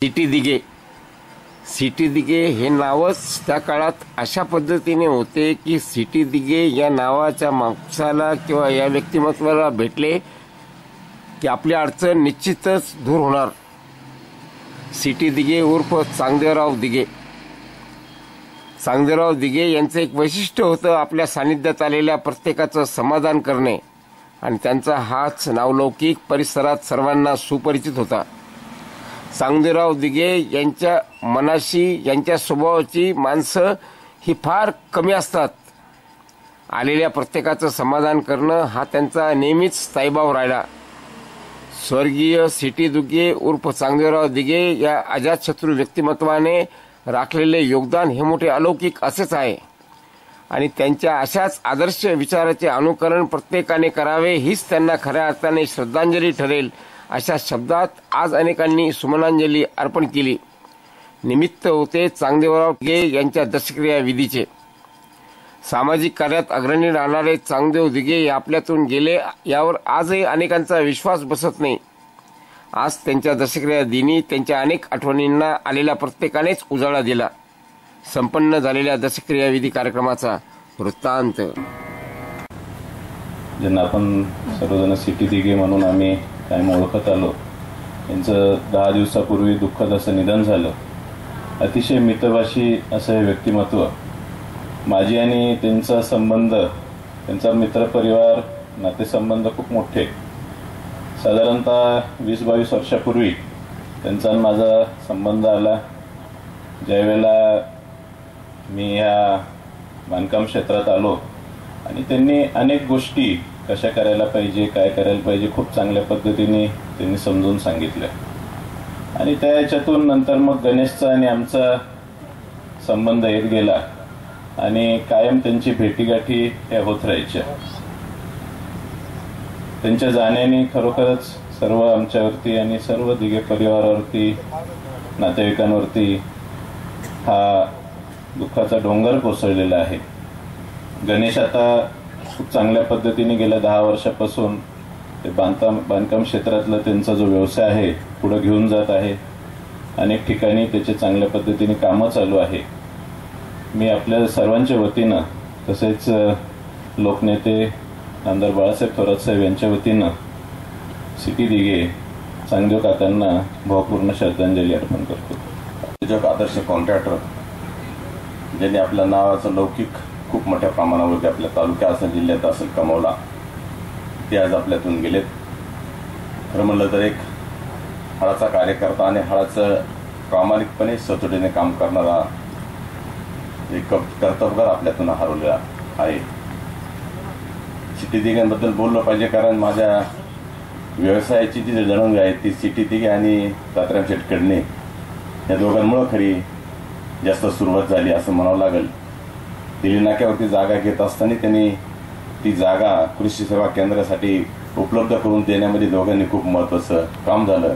City Dighe. City Dighe हे नावच त्या काळात अशा पद्धतीने होते की सिटी दिघे या नावाच्या माणसाला किंवा या व्यक्तिमत्वाला भेटले की आपली अडचण निश्चितच दूर होणार. सिटी दिघे उर्फ चांगदेवराव दिघे. चांगदेवराव दिघे यांचं एक वैशिष्ट्य होतं आपल्या सानिध्यात आलेल्या प्रत्येकाचं समाधान करणे आणि त्यांचा हाच नावलौकिक परिसरात सर्वांना सुपरिचित होता. चांगदेवराव दिघे यांच्या मनाशी यांच्या स्वभावाची माणसं ही फार कमी असतात. आलेल्या प्रत्येकाचं समाधान करणं हा त्यांचा नेहमीच स्थायीभाव राहिला. स्वर्गीय सिटी दिघे उर्फ चांगदेवराव दिघे या अजातशत्रू व्यक्तिमत्वाने राखलेले योगदान हे मोठे अलौकिक असेच आहे आणि त्यांच्या अशाच आदर्श विचाराचे अनुकरण प्रत्येकाने करावे हीच त्यांना खऱ्या अर्थाने श्रद्धांजली ठरेल अशा शब्दात आज अनेकांनी सुमनांजली अर्पण केली. निमित्त होते चांगदेवराव दिघे यांच्या दशक्रिया विधीचे. सामाजिक कार्यात अग्रणी राहणारे चांगदेव दिघे आपल्यातून गेले यावर आजही अनेकांचा विश्वास बसत नाही. आज त्यांच्या दशक्रिया दिनी त्यांच्या अनेक आठवणींना आलेल्या प्रत्येकानेच उजाळा दिला. संपन्न झालेल्या दशक्रिया विधी कार्यक्रमाचा वृत्तांत. ज्यांना आपण सर्वजण सिटी दिघे म्हणून आम्ही कायम ओळखत आलो, यांचं 10 दिवसापूर्वी दुःखद असं निधन झालं. अतिशय मितभाषी असं हे व्यक्तिमत्व. माझी आणि त्यांचा संबंध, त्यांचा मित्रपरिवार, नातेसंबंध खूप मोठे. साधारणतः 20-22 वर्षापूर्वी त्यांचा माझा संबंध आला. ज्यावेळेला मी ह्या बांधकाम क्षेत्रात आलो आणि त्यांनी अनेक गोष्टी कशा करायला पाहिजे, काय करायला पाहिजे खूप चांगल्या पद्धतीने त्यांनी समजून सांगितलं. आणि त्या याच्यातून नंतर मग गणेशचा आणि आमचा संबंध येत गेला आणि कायम त्यांची भेटीगाठी ह्या होत राहायच्या. त्यांच्या जाण्याने खरोखरच सर्व आमच्यावरती आणि सर्व दिघे परिवारावरती, नातेवाईकांवरती हा दुःखाचा डोंगर कोसळलेला आहे. गणेश आता खूप चांगल्या पद्धतीने गेल्या 10 वर्षापासून ते बांधकाम क्षेत्रातला त्यांचा जो व्यवसाय आहे पुढे घेऊन जात आहे. अनेक ठिकाणी त्याचे चांगल्या पद्धतीने कामं चालू आहे. मी आपल्या सर्वांच्या वतीनं तसेच लोकनेते आमदार बाळासाहेब थोरात साहेब यांच्या वतीनं सिटी दिघे चांगदेव काकांना भावपूर्ण श्रद्धांजली अर्पण करतो. जग आदर्श कॉन्ट्रॅक्टर ज्यांनी आपल्या नावाचं लौकिक खूप मोठ्या प्रमाणावरती आपल्या तालुक्यात असेल, जिल्ह्यात असेल कमावला, ते आज आपल्यातून गेलेत. खरं म्हणलं तर एक हळाचा कार्यकर्ता आणि हळाचं प्रामाणिकपणे सचोटीने काम करणारा एक कर्तबगार आपल्यातून हरवलेला आहे. सिटी दिघ्यांबद्दल बोललं पाहिजे कारण माझ्या व्यवसायाची जी जणंग आहे ती सिटी दिघे आणि तात्याराम शेटकडणे या दोघांमुळे खरी जास्त सुरुवात झाली असं म्हणावं लागेल. दिल्ली नाक्यावरती जागा घेत असताना त्यांनी ती जागा कृषी सेवा केंद्रासाठी उपलब्ध करून देण्यामध्ये दोघांनी खूप महत्त्वाचं काम झालं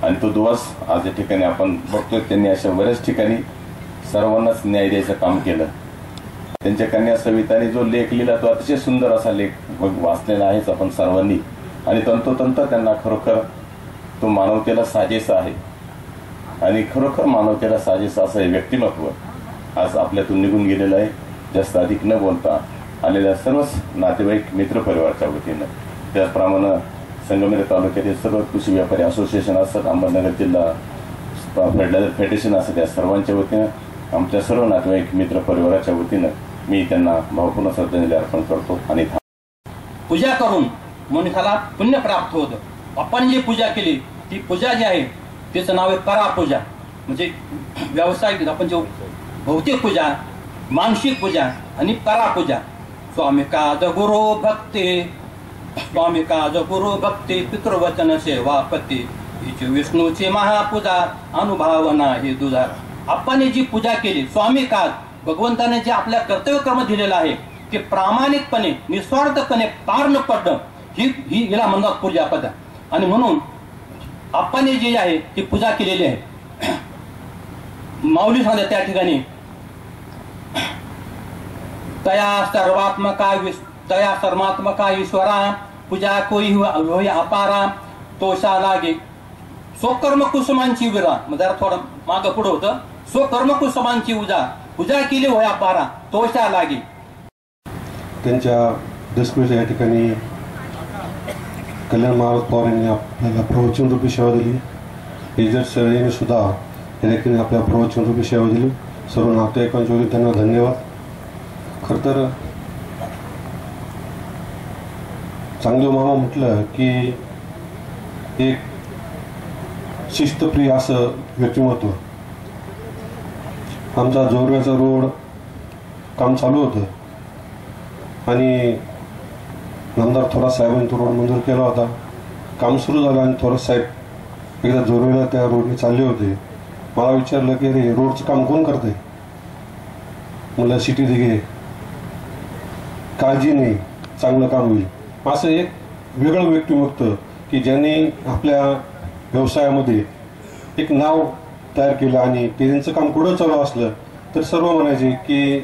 आणि तो दिवस आज या ठिकाणी आपण बघतोय. त्यांनी अशा बऱ्याच ठिकाणी सर्वांनाच न्याय द्यायचं काम केलं. त्यांच्या कन्या सविताने जो लेख लिहिला तो अतिशय सुंदर असा लेख वाचलेला आहेच आपण सर्वांनी आणि तंतोतंत त्यांना खरोखर तो मानवतेला साजेसा आहे आणि खरोखर मानवतेला साजेसा असं हे व्यक्तिमत्व आज आपल्यातून निघून गेलेलं आहे. जास्त अधिक न बोलता आलेल्या सर्वच नातेवाईक मित्रपरिवाराच्या वतीनं, त्याचप्रमाणे संगमेश्वर तालुक्यातील सर्व कृषी व्यापारी असोसिएशन असतात, अहमदनगर जिल्हा फर्टिलायझर फेडरेशन असतं, त्या सर्वांच्या वतीनं आमच्या सर्व नातेवाईक मित्रपरिवाराच्या वतीनं मी त्यांना भावपूर्ण श्रद्धांजली अर्पण करतो. आणि पूजा करून मनुष्याला पुण्य प्राप्त होतं. आपण जी पूजा केली ती पूजा जी आहे तिचं नाव आहे करा पूजा. म्हणजे व्यावसायिक आपण जो भौतिक पूजा, मानसिक पूजा आणि करा पूजा. स्वामी काज गुरु भक्ती, स्वामी काज गुरु भक्ती, पितृवचन सेवा पती, हिची विष्णूची महापूजा, अनुभवना ही दुजा. आपण जी पूजा केली, स्वामी काज भगवंताने जे आपल्या कर्तव्यक्रम दिलेला आहे ते प्रामाणिकपणे निस्वार्थपणे पार न पडणं ही हिला म्हणतात पूजा पदा. आणि म्हणून आपण जी आहे ती पूजा केलेली आहे. माऊली सांगतात त्या ठिकाणी तया सर्वात्मका ईश्वरा पूजा कोई होई अपारा तोषा लागे स्वकर्म कुसुमांची विरा, मग जरा थोडं मागं पुढं होतं, स्वकर्म कुसुमांची पूजा केली होया पारा तोषा लागे. त्यांच्या दशमीच्या या ठिकाणी कल्याण महाराज पवार यांनी आपल्याला प्रवचन रूपी सेवा दिली. एजर सळेने सुद्धा या ठिकाणी आपल्या प्रवचन रूपी सेवा दिली. सर्व नातेवाईकांच्या वतीने त्यांना धन्यवाद. खरं तर चांगदेव मामा म्हटलं की एक शिस्तप्रिय असं व्यक्तिमत्व. आमचा जोरव्याचा रोड काम चालू होतं आणि नामदार थोरात साहेबांनी तो रोड मंजूर केला होता. काम सुरू झालं आणि थोरात साहेब एकदा जोरवेला त्या रोडने चालले होते. मला विचारलं की अरे रोडचं काम कोण करते. मला सिटी दिघे काळजी नाही, चांगलं काम होईल. असं एक वेगळं व्यक्तिमत्व की ज्यांनी आपल्या व्यवसायामध्ये एक नाव तयार केलं आणि ते त्यांचं काम पुढं चालू असलं तर सर्व म्हणायचे की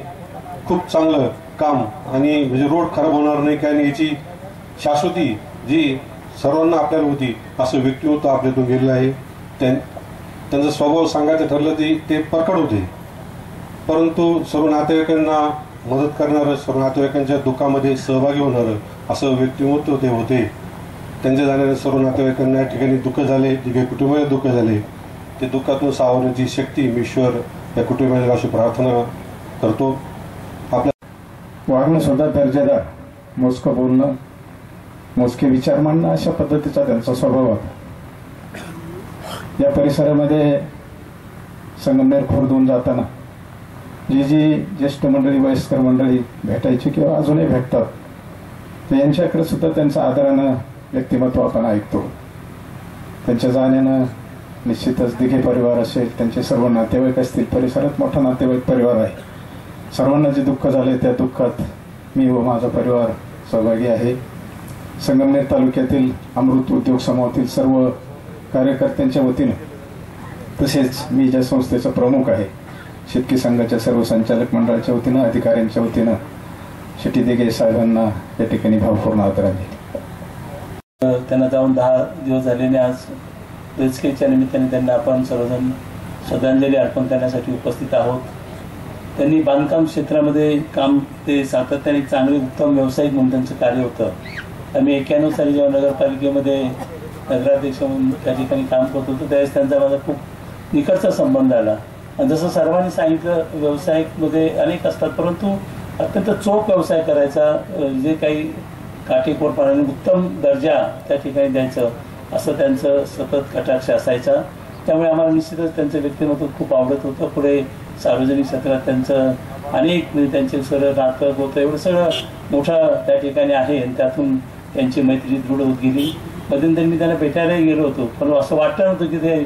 खूप चांगलं काम आणि म्हणजे रोड खराब होणार नाही काय नाही याची शाश्वती जी सर्वांना आपल्याला होती असं व्यक्तिमत्व आपल्यातून गेलेलं आहे. त्यांचा स्वभाव सांगायचं ठरलं ते प्रकट होते. परंतु सर्व नातेवाईकांना मदत करणारं, सर्व नातेवाईकांच्या दुःखामध्ये सहभागी होणारं असं व्यक्तिमत्व ते होते. त्यांच्या जाण्याने सर्व नातेवाईकांना या ठिकाणी दुःख झाले, जे काही कुटुंबाला दुःख झाले ते दुःखातून सावरण्याची शक्ती मी ईश्वर या कुटुंबाला अशी प्रार्थना करतो. आपल्या वागणं सुद्धा दर्जेदार, मोजकं बोलणं, मोजके विचार मांडणं अशा पद्धतीचा त्यांचा स्वभाव होता. या परिसरामध्ये संगमनेर खोर्दून जाताना जी ज्येष्ठ मंडळी, वयस्कर मंडळी भेटायची किंवा अजूनही भेटतात तर यांच्याकडे सुद्धा त्यांचं आदरानं व्यक्तिमत्व आपण ऐकतो. त्यांच्या जाण्यानं निश्चितच दिघे परिवार असेल, त्यांचे सर्व नातेवाईक असतील, परिसरात मोठा नातेवाईक परिवार आहे. सर्वांना जे दुःख झाले त्या दुःखात मी व माझा परिवार सहभागी आहे. संगमनेर तालुक्यातील अमृत उद्योग समूहातील सर्व कार्यकर्त्यांच्या वतीनं तसेच मी ज्या संस्थेचा प्रमुख आहे शेतकी संघाच्या सर्व संचालक मंडळाच्या वतीनं, अधिकाऱ्यांच्या वतीनं शेट्टी दिघे साहेबांना या ठिकाणी भावपूर्ण आदरांजली. त्यांना जाऊन 10 दिवस झालेले आज रेस्क्यूच्या निमित्ताने त्यांना आपण सर्वजण श्रद्धांजली अर्पण करण्यासाठी उपस्थित आहोत. त्यांनी बांधकाम क्षेत्रामध्ये काम ते सातत्याने चांगले उत्तम व्यावसायिक म्हणून त्यांचं कार्य होतं. आम्ही 91 साली जेव्हा नगरपालिकेमध्ये नगराध्यक्ष म्हणून त्या ठिकाणी काम करत होतो त्यावेळेस त्यांचा माझा खूप निकटचा संबंध आला. आणि जसं सर्वांनी सांगितलं व्यावसायिकमध्ये अनेक असतात परंतु अत्यंत चोख व्यवसाय करायचा, जे काही काटेकोरपणाने उत्तम दर्जा त्या ठिकाणी द्यायचं असं त्यांचं सतत कटाक्ष असायचा. त्यामुळे आम्हाला निश्चितच त्यांचं व्यक्तिमत्व खूप आवडत होतं. पुढे सार्वजनिक क्षेत्रात त्यांचं अनेक म्हणजे त्यांचे सगळं नातं होतं, एवढं सगळं मोठं त्या ठिकाणी आहे आणि त्यातून त्यांची मैत्री दृढ होत गेली. मध्यंतरी मी त्यांना भेटायलाही गेलो होतो पण असं वाटलं नव्हतं की ते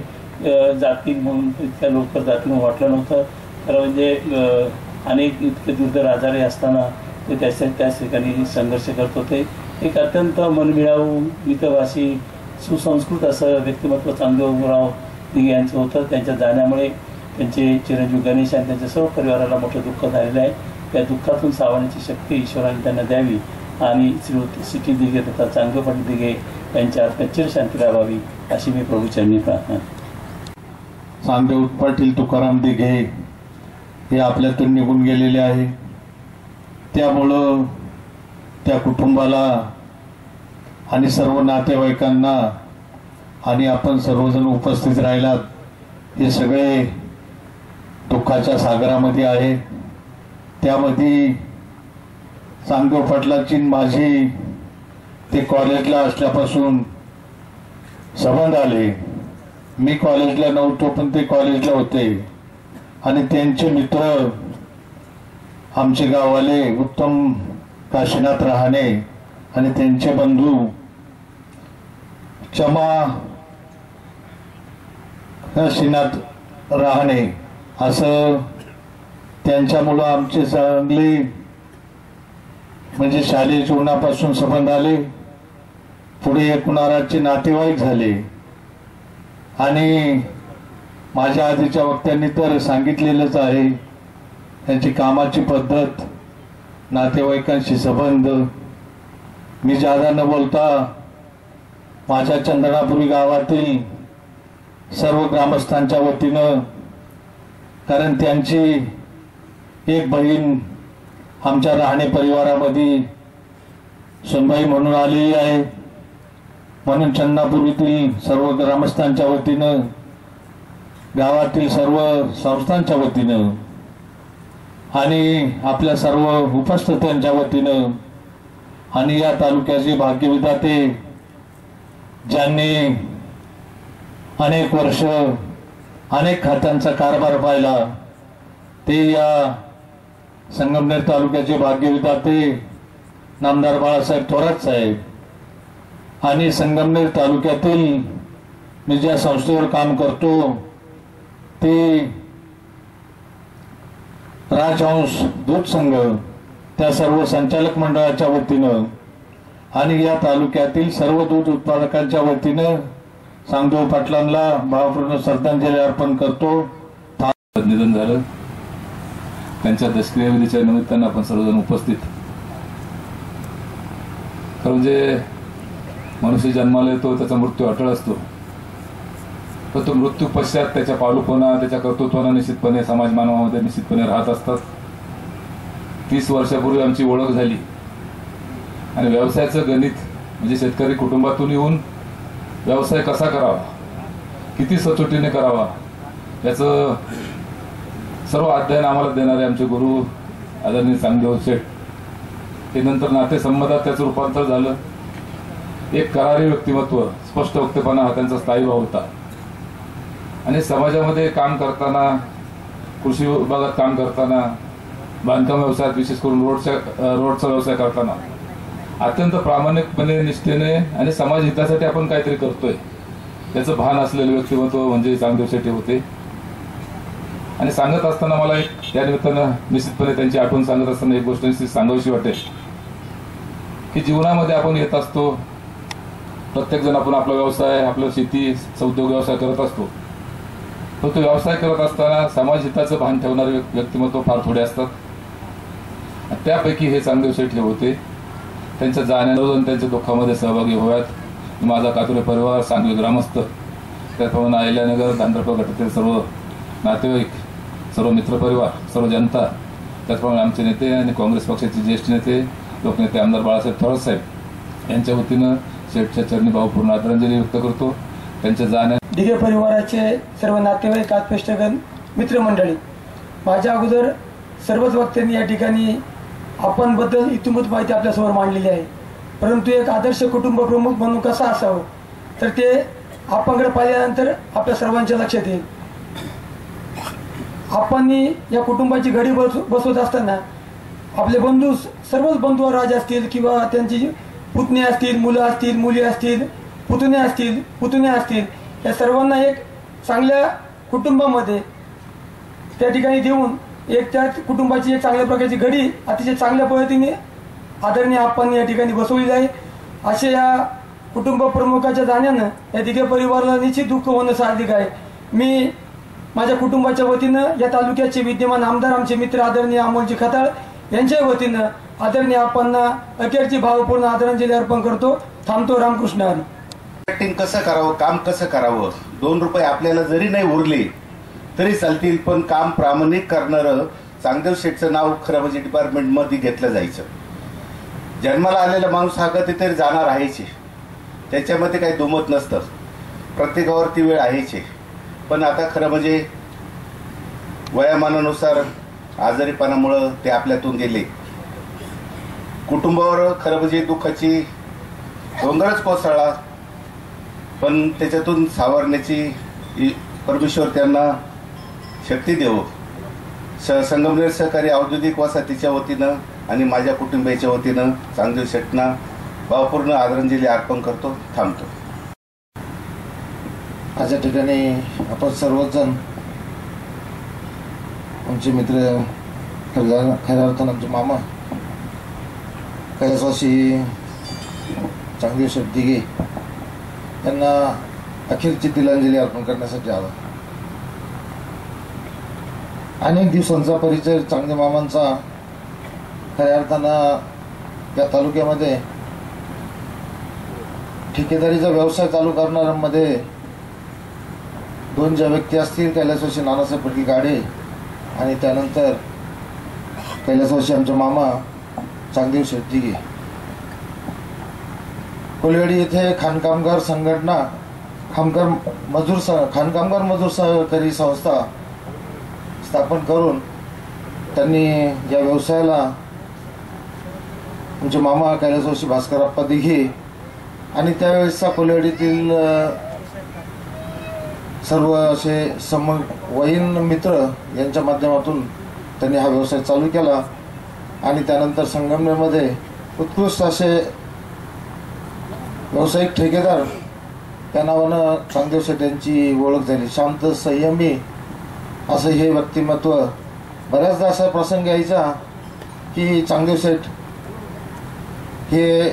जातील म्हणून, इतक्या लवकर जातील म्हणून वाटलं नव्हतं. तर म्हणजे अनेक इतके दुर्धर आजारी असताना ते त्याच ठिकाणी संघर्ष करत होते. एक अत्यंत मनमिळावू, मितभाषी, सुसंस्कृत असं व्यक्तिमत्व चांगदेवराव दिघे यांचं होतं. त्यांच्या जाण्यामुळे त्यांचे चिरंजीव गणेश आणि त्यांच्या सर्व परिवाराला मोठं दुःख झालेलं आहे. त्या दुःखातून सावरण्याची शक्ती ईश्वराने त्यांना द्यावी आणि श्री सिटी दिघे तथा चांगदेव पाटील दिघे यांच्या आत्म्यात चिरशांती लावावी अशी मी प्रभूचरणी प्रार्थना. चांगदेव पाटील तुकाराम दिघे हे आपल्यातून निघून गेलेले आहे. त्यामुळं त्या कुटुंबाला आणि सर्व नातेवाईकांना आणि आपण सर्वजण उपस्थित राहिलात हे सगळे दुःखाच्या सागरामध्ये आहे. त्यामध्ये चांगदेव पाटलाची माझी ते कॉलेजला असल्यापासून संबंध आले. मी कॉलेजला नव्हतो पण ते कॉलेजला होते आणि त्यांचे मित्र आमचे गाववाले उत्तम काशीनाथ रहाणे आणि त्यांचे बंधू चमा काशीनाथ रहाणे असं त्यांच्यामुळं आमचे चांगले म्हणजे शालेय जीवनापासून संबंध आले. पुढे एकूणाराचे नातेवाईक झाले आणि माझ्या आधीच्या वक्त्यांनी तर सांगितलेलंच आहे त्यांची कामाची पद्धत, नातेवाईकांशी संबंध. मी जादा न बोलता माझ्या चंदनापुरी गावातील सर्व ग्रामस्थांच्या वतीनं, कारण त्यांची एक बहीण आमच्या राहणे परिवारामध्ये सुनबाई म्हणून आलेली आहे, म्हणून चंदापूर सर्व ग्रामस्थांच्या वतीनं, गावातील सर्व संस्थांच्या वतीनं आणि आपल्या सर्व उपस्थितांच्या वतीनं आणि या तालुक्याचे भाग्यविधाते ज्यांनी अनेक वर्ष अनेक खात्यांचा कारभार पाहिला ते या संगमनेर तालुक्याचे भाग्यविधाते नामदार बाळासाहेब थोरात साहेब आणि संगमनेर तालुक्यातील मी ज्या संस्थेवर काम करतो ते राजहंस दूध संघ, त्या सर्व संचालक मंडळाच्या वतीनं आणि या तालुक्यातील सर्व दूध उत्पादकांच्या वतीनं सांगदेव पाटलांना भावपूर्ण श्रद्धांजली अर्पण करतो. निधन झालं, त्यांच्या दशक्रियाविधीच्या निमित्तानं आपण सर्वजण उपस्थित. खरं म्हणजे मनुष्य जन्माला येतो, त्याचा मृत्यू अटळ असतो, पण तो मृत्यू पश्चात त्याच्या पालुपणा, त्याच्या कर्तृत्वानं निश्चितपणे समाज मानवामध्ये निश्चितपणे राहत असतात. 30 वर्षापूर्वी आमची ओळख झाली आणि व्यवसायाचं गणित म्हणजे शेतकरी कुटुंबातून येऊन व्यवसाय कसा करावा, किती सचोटीने करावा, याचं सर्व अध्ययन आम्हाला देणारे आमचे गुरु आदरणीय सांगदेव शेठ हे नंतर नातेसंबंधात त्याचं रूपांतर झालं. एक करारी व्यक्तिमत्व, स्पष्ट वक्तेपणा हा त्यांचा स्थायी भाव होता आणि समाजामध्ये काम करताना, कृषी विभागात काम करताना, बांधकाम व्यवसायात विशेष करून रोडचा व्यवसाय करताना अत्यंत प्रामाणिकपणे, निष्ठेने आणि समाज हितासाठी आपण काहीतरी करतोय त्याचं भान असलेलं व्यक्तिमत्व म्हणजे सांगदेव शेट्टी होते. आणि सांगत असताना मला एक त्या निमित्तानं निश्चितपणे त्यांची आठवण सांगत असताना एक गोष्ट निश्चित सांगावीशी वाटेल की जीवनामध्ये आपण येत असतो, प्रत्येक जण आपण आपला व्यवसाय, आपला शेती, उद्योग व्यवसाय करत असतो, पण तो व्यवसाय करत असताना समाज हिताचं भान ठेवणारे व्यक्तिमत्व फार थोडे असतात. त्यापैकी हे सांगदेव शेट्टी होते. त्यांच्या जाण्यावरून त्यांच्या दुःखामध्ये सहभागी व्हाव्यात माझा कातुरे परिवार, सांगवी ग्रामस्थ, त्याचप्रमाणे अहिल्यानगर, धांद्रपूर गटातील सर्व नातेवाईक, सर्व मित्रपरिवार, सर्व जनता, त्याचप्रमाणे आमचे नेते आणि काँग्रेस पक्षाचे ज्येष्ठ नेते, लोकनेते आमदार बाळासाहेब थोरात साहेब यांच्या वतीनं शेठच्या चरणी भावपूर्ण आदरांजली व्यक्त करतो. त्यांच्या जाण्या दिघे परिवाराचे सर्व नातेवाईक, आत्पेष्टगण, मित्रमंडळी, माझ्या अगोदर सर्वच वक्त्यांनी या ठिकाणी आपण बद्दल इत्थंभूत माहिती आपल्यासमोर मांडलेली आहे. परंतु एक आदर्श कुटुंब प्रमुख म्हणून कसं असावं तर ते आपणकडे पाहिल्यानंतर आपल्या सर्वांच्या लक्षात येईल. आपण या कुटुंबाची घडी बसवत असताना आपले बंधू, सर्वच बंधू राज असतील किंवा त्यांची पुतणे असतील, मुलं असतील, मुली असतील, पुतणे असतील, या सर्वांना एक चांगल्या कुटुंबामध्ये त्या ठिकाणी देऊन एक त्या कुटुंबाची एक चांगल्या प्रकारची घडी अतिशय चांगल्या पद्धतीने आदरणीय आपण या ठिकाणी बसवलेली आहे. असे या कुटुंब प्रमुखाच्या जाण्यानं या दिघे परिवाराला निश्चित दुःख होणं साहजिक आहे. मी माझ्या कुटुंबाच्या वतीनं या तालुक्याचे विद्यमान आमदार, आमचे मित्र आदरणीय अमोलजी खताळ यांच्या वतीनं आदरणीय आपणना अखेरची भावपूर्ण आदरांजली अर्पण करतो. थांबतो. रामकृष्ण हरी. कॉन्ट्रॅक्टिंग कसं करावं, काम कसं करावं, 2 रुपये आपल्याला जरी नाही उरले तरी चालतील, पण काम प्रामाणिक करणारं सांगदेव शेठचं नाव खरं म्हणजे डिपार्टमेंटमध्ये घेतलं जायचं. जन्माला आलेला माणूस हा कधीतरी जाणार आहेच, त्याच्यामध्ये काही दुमत नसतं, प्रत्येकावरती वेळ आहेच. पण आता खरं म्हणजे वयामानानुसार आजारीपणामुळं ते आपल्यातून गेले. कुटुंबावर खरं म्हणजे दुःखाची डोंगरच कोसळला, पण त्याच्यातून सावरण्याची परमेश्वर त्यांना शक्ती देवो. संगमनेर सहकारी औद्योगिक वसाहतीच्या वतीनं आणि माझ्या कुटुंबियाच्या वतीनं सांगदेव शेठना भावपूर्ण आदरांजली अर्पण करतो. थांबतो. आज या ठिकाणी आपण सर्वजण आमचे मित्र, खऱ्या अर्थानं आमचे मामा कैलासवासी सांगदेव शेठ दिघे यांना अखेरची तिलांजली अर्पण करण्यासाठी आला. अनेक दिवसांचा परिचय चांगदेव मामांचा खऱ्या अर्थानं या तालुक्यामध्ये ठेकेदारीचा व्यवसाय चालू करणाऱ्यांमध्ये दोन ज्या व्यक्ती असतील, कैलासवासी नानासाहेब पाटील गाडे आणि त्यानंतर कैलासवासी आमचे मामा चांगदेव शेठ दिघे. कोलवेडी येथे खाणकामगार संघटना, खाणकामगार मजूर सहकारी संस्था स्थापन करून त्यांनी या व्यवसायाला आमचे मामा कैलासवासी भास्करप्पा दिघे आणि त्यावेळेसचा कोलवेडीतील सर्व असे समवयीन मित्र यांच्या माध्यमातून त्यांनी हा व्यवसाय चालू केला आणि त्यानंतर संगमनेरमध्ये उत्कृष्ट असे व्यावसायिक ठेकेदार त्या नावानं चांगदेव शेठ यांची ओळख झाली. शांत संयमी असं हे व्यक्तिमत्व. बऱ्याचदा असा प्रसंग यायचा की चांगदेव शेठ हे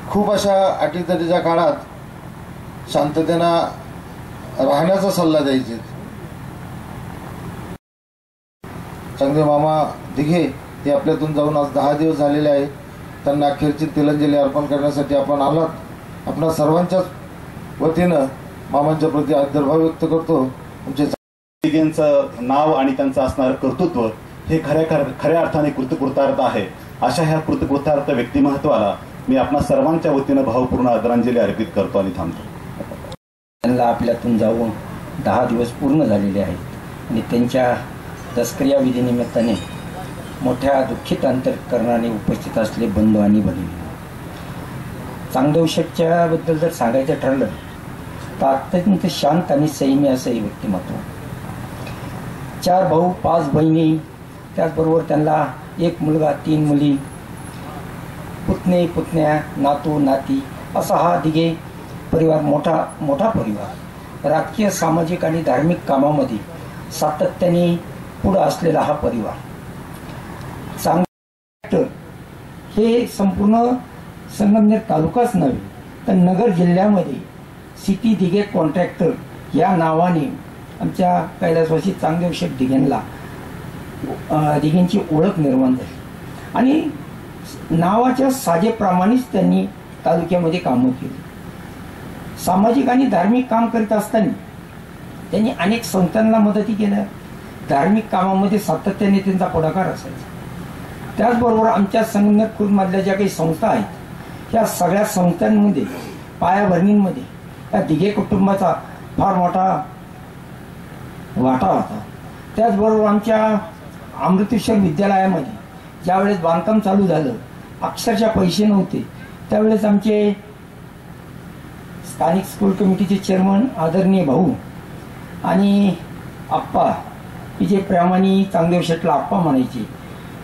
खूप अशा अटीतटीच्या काळात शांततेनं राहण्याचा सल्ला द्यायचे. चांगदेव मामा दिघे हे आपल्यातून जाऊन आज 10 दिवस झालेले आहेत. त्यांना अखेरची तिलांजली अर्पण करण्यासाठी आपण आलात. आपणा सर्वांच्याच वतीनं मामांच्या प्रती आदरभाव व्यक्त करतो. आमचे दिघेंचं नाव आणि त्यांचं असणारं कर्तृत्व हे खऱ्या अर्थाने कृतकृतार्थ आहे. अशा ह्या कृतकृतार्थ व्यक्तिमत्वाला मी आपणा सर्वांच्या वतीनं भावपूर्ण आदरांजली अर्पित करतो आणि थांबतो. त्यांना आपल्यातून जाऊन 10 दिवस पूर्ण झालेले आहेत आणि त्यांच्या दसक्रिया विधीनिमित्ताने मोठ्या दुःखित अंतःकरणाने उपस्थित असले बंधू आणि भगिनी. चांगदेव शेठच्या बद्दल जर सांगायचं ठरलं तर अत्यंत शांत आणि संयमी असं हे व्यक्तिमत्व. 4 भाऊ 5 बहिणी, त्याचबरोबर त्यांना 1 मुलगा 3 मुली, पुतणे पुतण्या, नातू नाती असा हा दिघे परिवार मोठा परिवार. राजकीय, सामाजिक आणि धार्मिक कामामध्ये सातत्याने पुढे असलेला हा परिवार. चांगदेव हे संपूर्ण संगमनेर तालुकाच नव्हे तर नगर जिल्ह्यामध्ये सिटी दिघे कॉन्ट्रॅक्टर या नावाने आमच्या कैलासवासी चांगदेव शेठ दिघेंची ओळख निर्माण झाली आणि नावाच्या साजेप्रमाणेच त्यांनी तालुक्यामध्ये कामं केली. सामाजिक आणि धार्मिक काम करीत असताना त्यांनी अनेक संस्थांना मदती केल्या. धार्मिक कामामध्ये सातत्याने त्यांचा पुढाकार असायचा. त्याचबरोबर आमच्या संगमनेर खुर्दमधल्या ज्या काही संस्था आहेत त्या सगळ्या संस्थांमध्ये पायाभरणींमध्ये त्या दिघे कुटुंबाचा फार मोठा वाटा होता. त्याचबरोबर आमच्या अमृतेश्वर विद्यालयामध्ये ज्यावेळेस बांधकाम चालू झालं, अक्षरशः पैसे नव्हते, त्यावेळेस आमचे स्थानिक स्कूल कमिटीचे चेअरमन आदरणीय भाऊ आणि आप्पा जे प्रेमाने चांगदेव शेठला आप्पा म्हणायचे,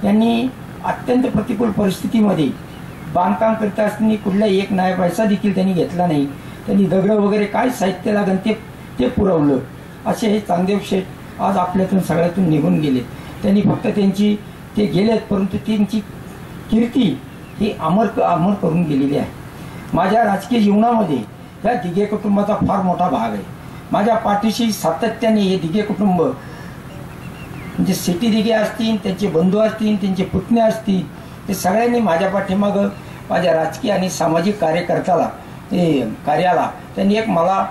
यांनी अत्यंत प्रतिकूल परिस्थितीमध्ये बांधकाम करत असताना कुठला 1 नया पैसा देखील त्यांनी घेतला नाही. त्यांनी दगड वगैरे काय साहित्य लागेल ते पुरवलं. असे हे चांगदेव शेठ आज आपल्यातून सगळ्यातून निघून गेलेत. त्यांनी फक्त ते गेलेत, परंतु त्यांची कीर्ती ही अमर करून गेलेली आहे. माझ्या राजकीय जीवनामध्ये या दिघे कुटुंबाचा फार मोठा भाग आहे. माझ्या पाठीशी सातत्याने हे दिघे कुटुंब म्हणजे सिटी दिघे असतील, त्यांचे बंधू असतील, त्यांचे पुतणे असतील, ते सगळ्यांनी माझ्या पाठीमागं माझ्या राजकीय आणि सामाजिक कार्याला त्यांनी मला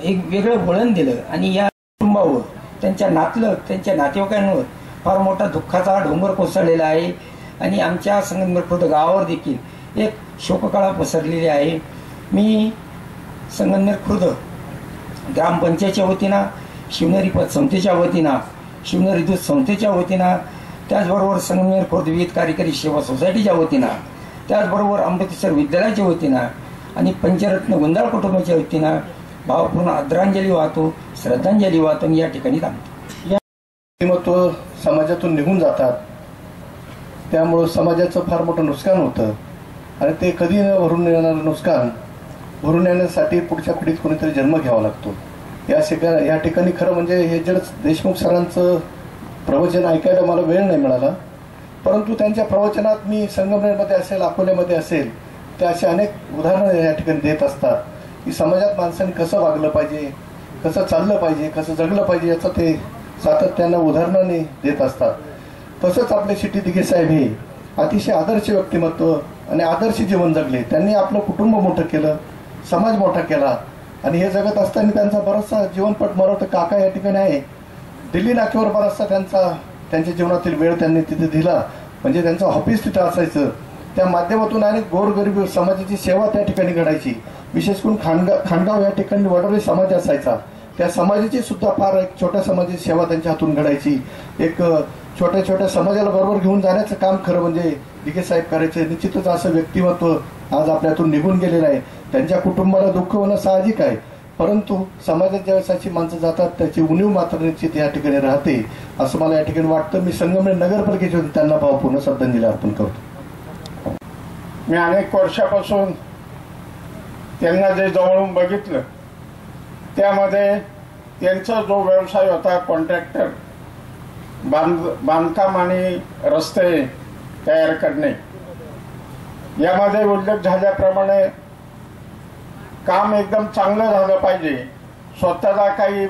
एक वेगळं वळण दिलं आणि या कुटुंबावर, त्यांच्या नातेवाईकांवर फार मोठा दुःखाचा डोंगर कोसळलेला आहे आणि आमच्या संगमनेर खुर्द गावावर देखील एक शोककळा पसरलेली आहे. मी संगमनेर खुर्द ग्रामपंचायतच्या वतीनं, शिवनेरी पतसंस्थेच्या वतीनं, शिवनेरी दूध संस्थेच्या वतीनं, त्याचबरोबर संगमनेर खुर्द विविध कार्यकारी सेवा सोसायटीच्या वतीनं, त्याचबरोबर अमृतेश्वर विद्यालयाच्या वतीनं आणि पंचरत्न गुंजाळ कुटुंबाच्या वतीनं भावपूर्ण आदरांजली वाहतो, श्रद्धांजली वाहतो या ठिकाणी थांबतो. या व्यक्तिमत्व समाजातून निघून जातात, त्यामुळं समाजाचं फार मोठं नुकसान होतं आणि ते कधी न भरून येणारं नुकसान भरून येण्यासाठी पुढच्या पिढीत कोणीतरी जन्म घ्यावा लागतो. या ठिकाणी खरं म्हणजे हे जर देशमुख सरांचं प्रवचन ऐकायला मला वेळ नाही मिळाला, परंतु त्यांच्या प्रवचनात मी संगमनेरमध्ये असेल, अकोल्यामध्ये असेल, ते असे अनेक उदाहरणं या ठिकाणी देत असतात की समाजात माणसांनी कसं वागलं पाहिजे, कसं चाललं पाहिजे, कसं जगलं पाहिजे याचं ते सातत्यानं उदाहरणाने देत असतात. तसंच आपले सिटी दिघे साहेब हे अतिशय आदर्श व्यक्तिमत्व आणि आदर्श जीवन जगले. त्यांनी आपलं कुटुंब मोठं केलं, समाज मोठा केला, आणि हे जगत असताना त्यांचा बराचसा जीवनपट मला वाटतं काका या ठिकाणी आहे. दिल्ली नाक्यावर बराचसा त्यांच्या जीवनातील वेळ त्यांनी तिथे दिला. म्हणजे त्यांचं ऑफिस तिथं असायचं. त्या माध्यमातून अनेक गोरगरीब समाजाची सेवा त्या ठिकाणी घडायची. विशेष करून खांडगाव या ठिकाणी वडोली समाज असायचा. त्या समाजाची सुद्धा फार एक छोट्या समाजाची सेवा त्यांच्या हातून घडायची. एक छोट्या छोट्या समाजाला बरोबर घेऊन जाण्याचं काम खरं म्हणजे दिघे साहेब करायचे. निश्चितच असं व्यक्तिमत्व आज आपल्यातून निघून गेलेलं आहे. त्यांच्या कुटुंबाला दुःख होणं साहजिक आहे, परंतु समाजात ज्यावेळेस अशी माणसं जातात त्याची उणीव मात्र निश्चित या ठिकाणी राहते असं मला या ठिकाणी वाटतं. मी संगमनेर नगरपालिकेच्या त्यांना भावपूर्ण श्रद्धांजली अर्पण करतो. मी अनेक वर्षापासून त्यांना जे जवळून बघितलं त्यामध्ये त्यांचा जो व्यवसाय होता कॉन्ट्रॅक्टर, बांधकाम आणि रस्ते तयार करणे, यामध्ये उल्लेख झाल्याप्रमाणे काम एकदम चांगलं झालं पाहिजे. स्वतःला काही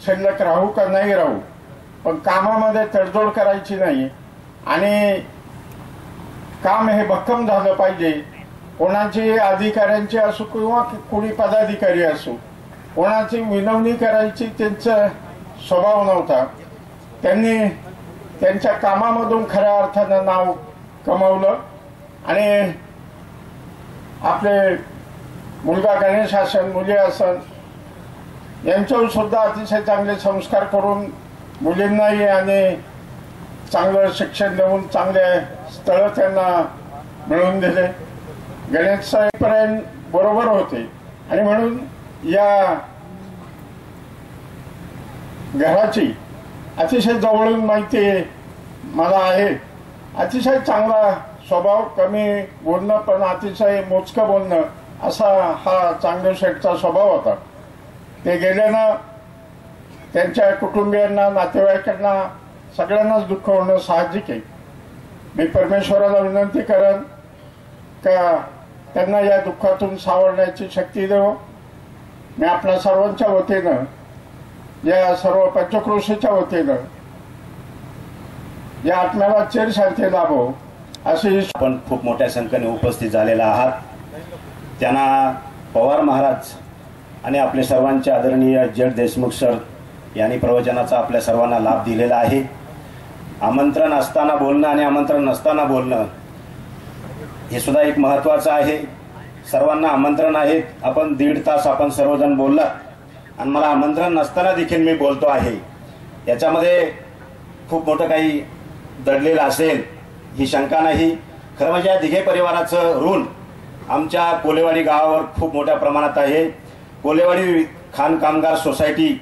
शिल्लक राहू का नाही राहू, पण कामामध्ये तडजोड करायची नाही आणि काम हे भक्कम झालं पाहिजे. कोणाची अधिकाऱ्यांची असो किंवा कोणी पदाधिकारी असो, कोणाची विनवणी करायची त्यांचा स्वभाव नव्हता. त्यांनी त्यांच्या कामामधून खऱ्या अर्थानं नाव कमावलं आणि आपले मुलगा गणेश असन, मुली असन, यांच्यावर सुद्धा अतिशय चांगले संस्कार करून मुलींनाही आणि चांगलं शिक्षण देऊन चांगले स्थळं त्यांना मिळवून दिले. गणेश साहेबपर्यंत बरोबर होते आणि म्हणून या घराची अतिशय जवळून माहिती मला आहे. अतिशय चांगला स्वभाव, कमी बोलणं पण अतिशय मोजकं बोलणं असा हा चांगदेव शेठचा स्वभाव होता. ते गेल्यानं त्यांच्या कुटुंबियांना, नातेवाईकांना सगळ्यांनाच दुःख होणं साहजिक आहे. मी परमेश्वराला विनंती करेन का त्यांना या दुःखातून सावरण्याची शक्ती देव. मी आपल्या सर्वांच्या वतीनं, या सर्व पंचक्रोशीच्या वतीनं या आत्म्याला चिर शांती लाभो अशी. आपण खूप मोठ्या संख्येने उपस्थित झालेला आहात. त्यांना पवार महाराज आणि आपले सर्वांचे आदरणीय जेठ देशमुख सर यांनी प्रवचनाचा आपल्या सर्वांना लाभ दिलेला आहे. आमंत्रण असताना बोलणं आणि आमंत्रण नसताना बोलणं हे सुद्धा एक महत्त्वाचं आहे. सर्वांना आमंत्रण आहे, आपण 1.5 तास आपण सर्वजण बोललात आणि मला आमंत्रण नसताना देखील मी बोलतो आहे. याच्यामध्ये खूप मोठं काही दडलेलं असेल ही शंका नाही. खरं म्हणजे या दिघे परिवाराचं ऋण आमच्या कोलेवाडी गावावर खूप मोठ्या प्रमाणात आहे. कोलेवाडी खान कामगार सोसायटी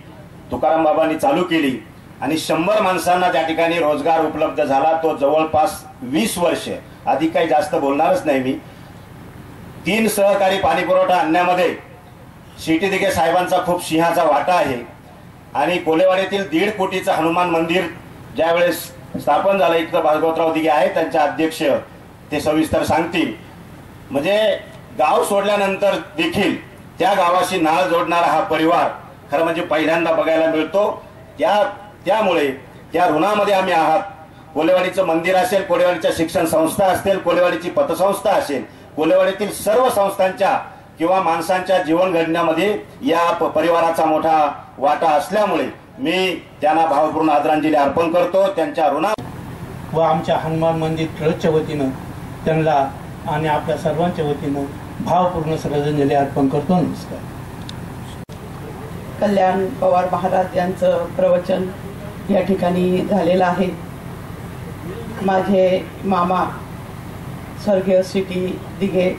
तुकाराम बाबांनी चालू केली आणि 100 माणसांना त्या ठिकाणी रोजगार उपलब्ध झाला. तो जवळपास 20 वर्ष, अधिक काही जास्त बोलणारच नाही मी. 3 सहकारी पाणीपुरवठा आणण्यामध्ये सिटी दिघे साहेबांचा खूप सिंहाचा वाटा आहे. आणि कोलेवाडीतील 1.5 कोटीचं हनुमान मंदिर ज्यावेळेस स्थापन झालं, इथं भागवतराव दिघे आहेत त्यांचे अध्यक्ष, ते सविस्तर सांगतील. म्हणजे गाव सोडल्यानंतर देखील त्या गावाशी नाळ जोडणारा हा परिवार खरं म्हणजे पहिल्यांदा बघायला मिळतो. त्यामुळे त्या ऋणामध्ये आम्ही आहात. कोलेवाडीचं मंदिर असेल, कोलेवाडीच्या शिक्षण संस्था असतील, कोलेवाडीची पतसंस्था असेल, कोलेवाडीतील सर्व संस्थांच्या किंवा माणसांच्या जीवन घडण्यामध्ये या परिवाराचा मोठा वाटा असल्यामुळे मी त्यांना भावपूर्ण आदरांजली अर्पण करतो. त्यांच्या ऋणा व आमच्या हनुमान मंदिर ट्रस्टच्या वतीनं त्यांना आणि आपल्या सर्वांच्या वतीनं भावपूर्ण श्रद्धांजली अर्पण करतो. नमस्कार. कल्याण पवार महाराज यांचं प्रवचन या ठिकाणी झालेलं आहे. माझे मामा स्वर्गीय सिटी दिघे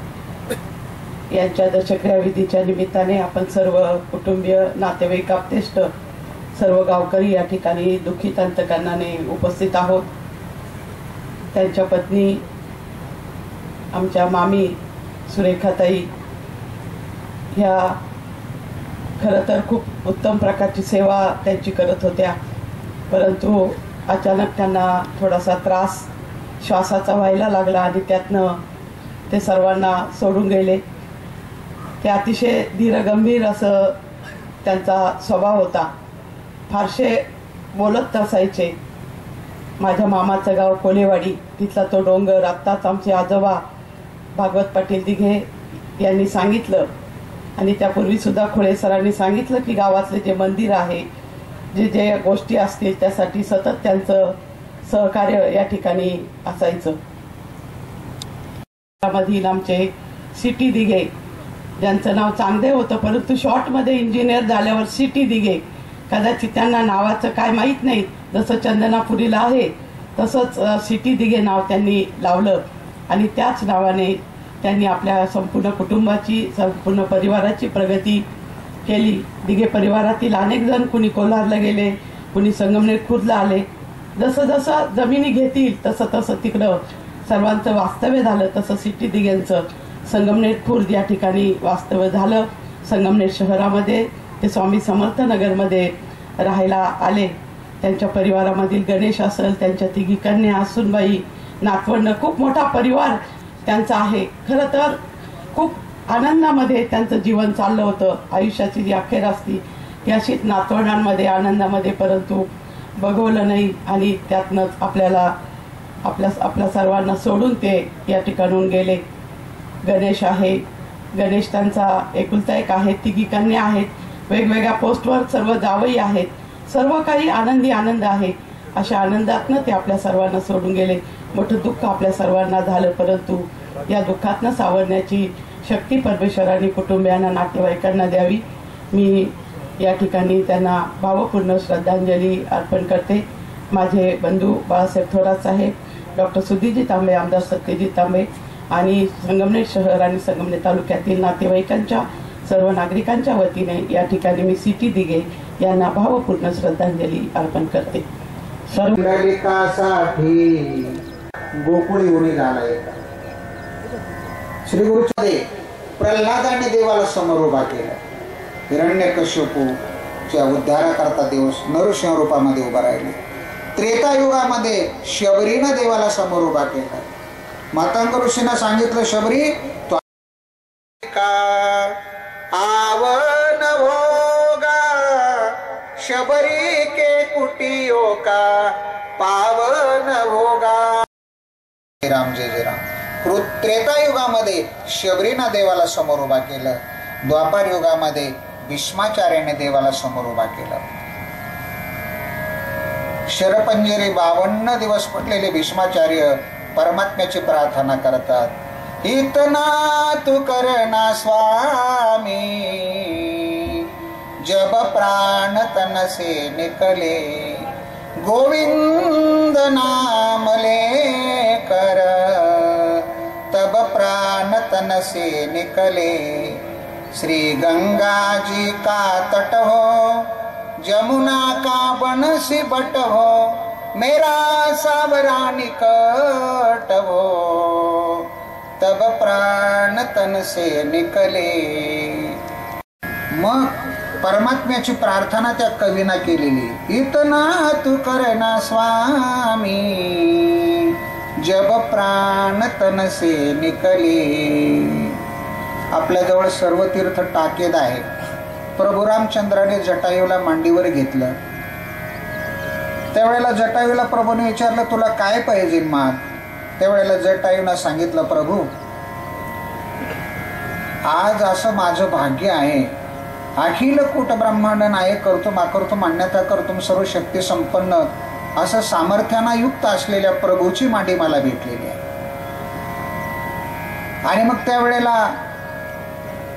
यांच्या दशक्रिया विधीच्या निमित्ताने आपण सर्व कुटुंबीय, नातेवाईक, आप्तेष्ट, सर्व गावकरी या ठिकाणी दुःखित अंतकरणाने उपस्थित आहोत. त्यांच्या पत्नी आमच्या मामी सुरेखाताई ह्या खरं तर खूप उत्तम प्रकारची सेवा त्यांची करत होत्या, परंतु अचानक त्यांना थोडासा त्रास श्वासाचा व्हायला लागला आणि त्यातनं ते सर्वांना सोडून गेले. ते अतिशय धीरगंभीर असं त्यांचा स्वभाव होता. फारसे बोलत नसायचे. माझ्या मामाचं गाव कोलेवाडी, तिथला तो डोंगर. आत्ताच आमचे आजोबा भागवत पाटील दिघे यांनी सांगितलं आणि त्यापूर्वी सुद्धा खोळे सरांनी सांगितलं की गावातले जे मंदिर आहे, जे जे गोष्टी असतील त्यासाठी सतत त्यांचं सहकार्य या ठिकाणी असायचं. मधील आमचे सिटी दिघे, ज्यांचं नाव चांगदेव होतं परंतु शॉर्टमध्ये इंजिनियर झाल्यावर सिटी दिघे, कदाचित त्यांना नावाचं काय माहीत नाही, जसं चंदनापुरीला आहे तसंच सिटी दिघे नाव त्यांनी लावलं आणि त्याच नावाने त्यांनी आपल्या संपूर्ण कुटुंबाची, संपूर्ण परिवाराची प्रगती केली. दिघे परिवारातील अनेक जण कुणी कोल्हारला गेले, कुणी संगमनेर खुर्दला आले. जसं जसं जमिनी घेतील तसं तसं तिकडं सर्वांचं वास्तव्य झालं. तसं सिटी दिघेंचं संगमनेर खुर्द या ठिकाणी वास्तव्य झालं. संगमनेर शहरामध्ये ते स्वामी समर्थ नगरमध्ये राहायला आले. त्यांच्या परिवारामधील गणेश असेल, त्यांच्या तिघी कन्या, सुनबाई, नातवंड, खूप मोठा परिवार त्यांचा आहे. खरं तर खूप आनंदामध्ये त्यांचं जीवन चाललं होतं. आयुष्याची जी अखेर असती ती अशीच नातवंडांमध्ये, आनंदामध्ये, परंतु बघवलं नाही आणि त्यातनंच आपल्या सर्वांना सोडून ते या ठिकाणून गेले. गणेश आहे, गणेश त्यांचा एकुलता एक आहे, तिघी कन्या आहेत, वेगवेगळ्या पोस्टवर सर्व जावई आहेत, सर्व काही आनंदी आनंद आहे. अशा आनंदातनं ते आपल्या सर्वांना सोडून गेले. मोठं दुःख आपल्या सर्वांना झालं, परंतु या दुःखातनं सावरण्याची शक्ती परमेश्वराने कुटुंबियांना, नातेवाईकांना द्यावी. मी या ठिकाणी त्यांना भावपूर्ण श्रद्धांजली अर्पण करते. माझे बंधू बाळासाहेब थोरात साहेब, डॉक्टर सुधीजी तांबे, आमदार सत्यजित तांबे आणि संगमनेर शहर आणि संगमनेर तालुक्यातील नातेवाईकांच्या, सर्व नागरिकांच्या वतीने या ठिकाणी मी सिटी दिघे यांना भावपूर्ण श्रद्धांजली अर्पण करते. सर्वसाठी गोकुळी उणी झाला. श्री गुरुचे प्रल्हादाने देवाला समोर उभा केला. हिरण्यकश्यपूच्या उद्धाराकरता देव नरसिंह रूपामध्ये उभा राहिले. त्रेतायुगामध्ये शबरीनं देवाला समोर उभा केला. मातंग ऋषीनं सांगितलं, शबरी तो आवन भोगा शबरी के कुटियो का पावन भोगा. राम जय जय राम. त्रेतायुगामध्ये शबरीनं देवाला समोर उभा केलं. द्वापार युगामध्ये भीष्माचार्याने देवाला समोर उभा केलं. शरपंजरी 52 दिवस पडलेले भीष्माचार्य परमात्म्याची प्रार्थना करतात. इतना तू करना स्वामी जब प्राण तन से निकले, गोविंद नाम ले कर तब प्राण तन से निकले. श्री गंगा जी का तट हो, जमुना का बनसी बट हो, मेरा सावरा निकट हो, तब प्राण तन से निकले. मग परमात्म्याची प्रार्थना त्या कवीना केलेली. इतना तू करना स्वामी जब प्राण तन से निकले. आपल्याजवळ सर्व तीर्थ टाकेद आहे. प्रभू रामचंद्राने जटायूला मांडीवर घेतलं. त्यावेळेला जटायूला प्रभूने विचारलं, तुला काय पाहिजे माग. त्यावेळेला जटायूनं सांगितलं, प्रभू आज असं माझं भाग्य आहे, अखिल कूट ब्रह्मांड नायक कर्तुम अकर्तुम अन्यथा कर्तुम सर्व शक्ती संपन्न असं सामर्थ्यानं युक्त असलेल्या प्रभूची मांडी मला भेटलेली आहे. आणि मग त्यावेळेला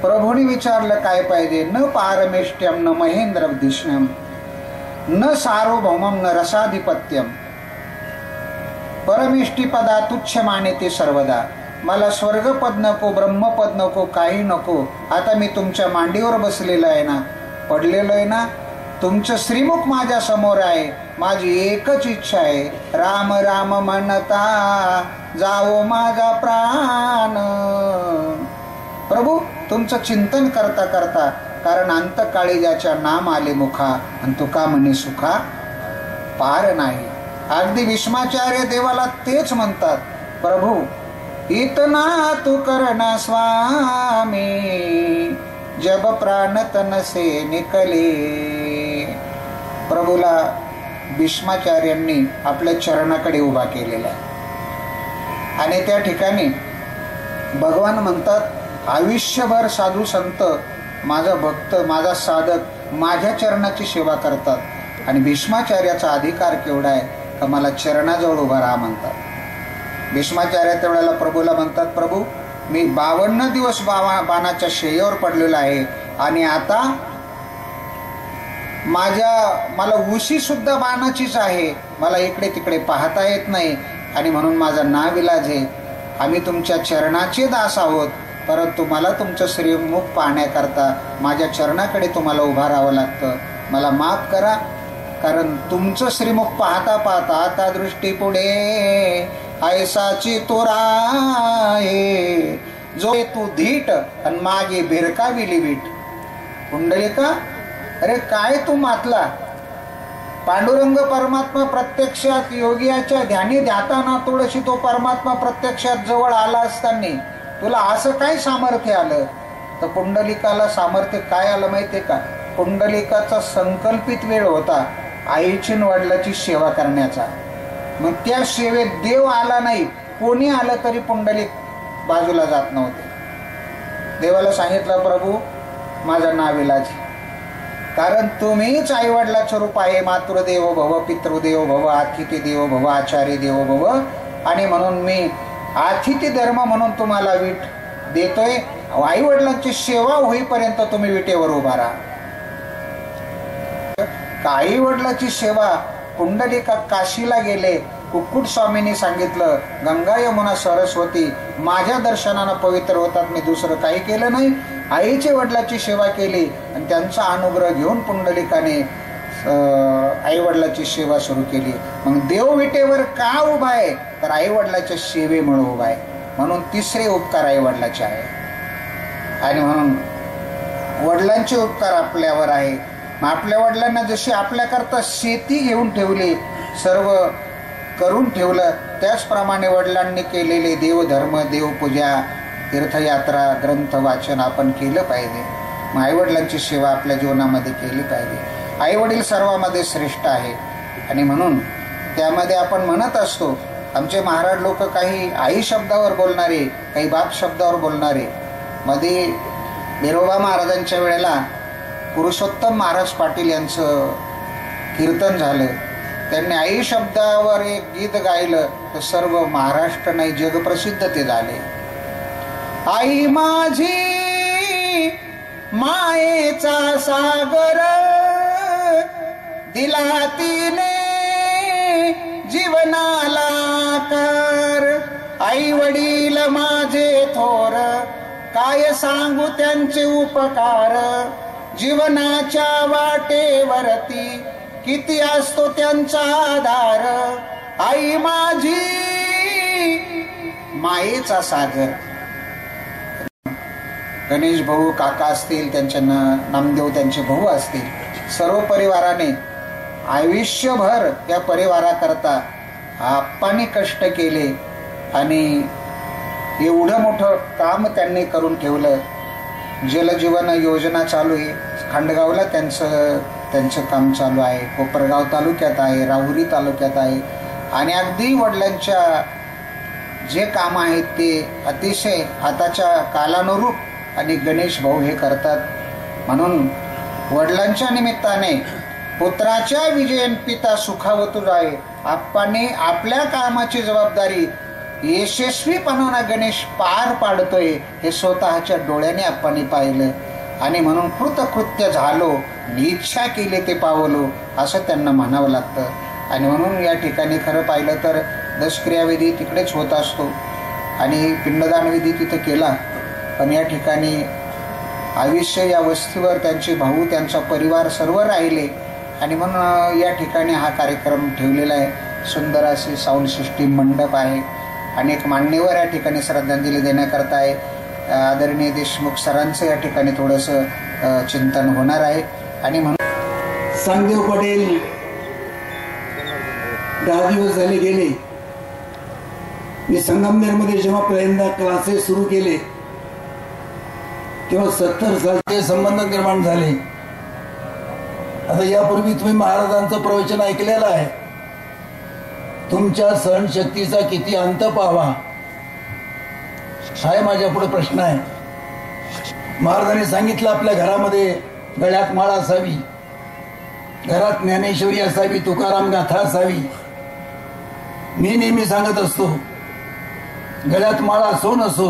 प्रभूने विचारलं काय पाहिजे. न पारमेष्ट्यम न महेंद्र दिष्णम न सार्वभौमम न रसाधिपत्यम परमेष्टी पदा तुच्छ माने ते सर्वदा. मला स्वर्गपद नको, ब्रह्मपद नको, काही नको. आता मी तुमच्या मांडीवर बसलेलो आहे ना, पडलेलो आहे ना, तुमचं श्रीमुख माझ्या समोर आहे. माझी एकच इच्छा आहे, राम राम म्हणता जावो माझा प्राण. प्रभू तुमचं चिंतन करता करता, कारण अंतकाळी ज्याच्या नाम आले मुखा आणि तुका म्हणे सुखा पार नाही. अगदी भीष्माचार्य देवाला तेच म्हणतात, प्रभू इतना तू करना स्वामी जब प्राण तन से निकले. प्रभूला भीष्माचार्यांनी आपल्या चरणाकडे उभा केलेला आहे. आणि त्या ठिकाणी भगवान म्हणतात, आयुष्यभर साधू संत माझा भक्त, माझा साधक माझ्या चरणाची सेवा करतात आणि भीष्माचार्याचा अधिकार केवढा आहे का मला चरणाजवळ उभा राहा म्हणतात. भीष्माचार्य तेवढ्याला प्रभूला म्हणतात, प्रभू मी 52 दिवस बाणाच्या शय्येवर पडलेलो आहे आणि आता मला उशी सुद्धा बाणाचीच आहे, मला इकडे तिकडे पाहता येत नाही आणि म्हणून माझा नाविलाज आहे. आम्ही तुमच्या चरणाचे दास आहोत, परंतु मला तुमचं श्रीमुख पाहण्याकरता माझ्या चरणाकडे तुम्हाला उभा राहावं लागतं. मला माफ करा, कारण तुमचं श्रीमुख पाहता पाहता आता दृष्टी पुढे ऐसाची तोराये जो तू धीट आणि मागे भिरकाविली वीट. पुंडलिका, अरे काय तू मातला? पांडुरंग परमात्मा प्रत्यक्षात योगियाच्या ध्यानी ध्याताना थोडशी तो परमात्मा प्रत्यक्षात जवळ आला असताना तुला असं काय सामर्थ्य आलं? तर पुंडलिकाला सामर्थ्य काय आलं माहितीये का? पुंडलिकाचा संकल्पित वेळ होता आईची वडिलाची सेवा करण्याचा. मग त्या सेवेत देव आला नाही, कोणी आलं तरी पुंडलिक बाजूला जात नव्हते. देवाला सांगितलं, प्रभू माझं नाविलाज, कारण तुम्हीच आई वडिलाचं रूप आहे. मातृदेवो भव, पितृदेवो भव, अतिथी देवो भव, आचार्य देवो भव, आणि म्हणून मी अतिथी धर्म म्हणून तुम्हाला वीट देतोय. आई वडिलांची सेवा होईपर्यंत तुम्ही विटेवर उभा राहा. आई वडिलाची सेवा पुंडलिका काशीला गेले. कुक्कुट स्वामींनी सांगितलं, गंगा यमुना सरस्वती माझ्या दर्शनानं पवित्र होतात, मी दुसरं काही केलं नाही. आईच्या वडिलाची सेवा केली आणि त्यांचा अनुग्रह घेऊन पुंडलिकाने आई वडिलाची सेवा सुरू केली. मग देव विटेवर का उभा आहे? तर आई वडिलाच्या सेवेमुळे उभा आहे. म्हणून तिसरे उपकार आई वडिलाचे आहे. आणि म्हणून वडिलांचे उपकार आपल्यावर आहे. आपल्या वडिलांना जशी आपल्याकरता शेती घेऊन ठेवली, सर्व करून ठेवलं, त्याचप्रमाणे वडिलांनी केलेले देवधर्म, देवपूजा, तीर्थयात्रा, ग्रंथ वाचन आपण केलं पाहिजे. मग आईवडिलांची सेवा आपल्या जीवनामध्ये केली पाहिजे. आईवडील सर्वांमध्ये श्रेष्ठ आहे आणि म्हणून त्यामध्ये आपण म्हणत असतो, आमचे महाराज लोक काही आई शब्दावर बोलणारे, काही बाप शब्दावर बोलणारे. मध्ये बिरोबा महाराजांच्या वेळेला पुरुषोत्तम महाराज पाटील यांचं कीर्तन झालं. त्यांनी आई शब्दावर एक गीत गायलं तर सर्व महाराष्ट्र नाही जगप्रसिद्ध ते झाले. आई माझी मायेचा सागर दिला तिने जीवनाला आकार. आई वडील माझे थोर काय सांगू त्यांचे उपकार. जीवनाच्या वाटेवरती किती असतो त्यांचा आधार. आई माझी मायेचा सागर. गणेश भाऊ काका असतील, त्यांचे नामदेव त्यांचे भाऊ असतील, सर्व परिवाराने आयुष्यभर या परिवाराकरता आप्पांनी कष्ट केले आणि एवढं मोठं काम त्यांनी करून ठेवलं. जलजीवन योजना चालू आहे. खांडगावला त्यांचं काम चालू आहे. कोपरगाव तालुक्यात आहे, राहुरी तालुक्यात आहे. आणि अगदी वडिलांच्या जे काम आहेत ते अतिशय आताच्या कालानुरूप आणि गणेश भाऊ हे करतात. म्हणून वडिलांच्या निमित्ताने पुत्राच्या विजयन पिता सुखावतु जाय. आप्पांनी आपल्या कामाची जबाबदारी यशस्वीपणानं गणेश पार पाडतोय हे स्वतःच्या डोळ्याने आप्पांनी पाहिलं. आणि म्हणून कृतकृत्य झालो, इच्छा केली ते पावलो, असं त्यांना म्हणावं लागतं. आणि म्हणून या ठिकाणी खरं पाहिलं तर दशक्रियाविधी तिकडेच होत असतो आणि पिंडदान विधी तिथं केला. पण या ठिकाणी आयुष्य या वस्तीवर त्यांचे भाऊ, त्यांचा परिवार सर्व राहिले. आणि म्हणून या ठिकाणी हा कार्यक्रम ठेवलेला आहे. सुंदर असे साऊंड सिस्टीम, मंडप आहे. अनेक मान्यवर या ठिकाणी श्रद्धांजली देण्याकरता आहे. आदरणीय देशमुख सरांचं या ठिकाणी थोडंसं चिंतन होणार आहे. आणि म्हणून चांगदेव पटेल 10 दिवस झाले गेले. मी संगमनेरमध्ये जेव्हा पहिल्यांदा क्लासेस सुरू केले तेव्हा 70 सालचे संबंध निर्माण झाले. आता यापूर्वी तुम्ही महाराजांचं प्रवचन ऐकलेलं आहे. तुमच्या सहनशक्तीचा किती अंत पाहावा हा माझ्या पुढे प्रश्न आहे. महाराजांनी सांगितलं आपल्या घरामध्ये गळ्यात माळ असावी, घरात ज्ञानेश्वरी असावी, तुकाराम गाथा असावी. मी नेहमी सांगत असतो, गळ्यात माळ असो नसो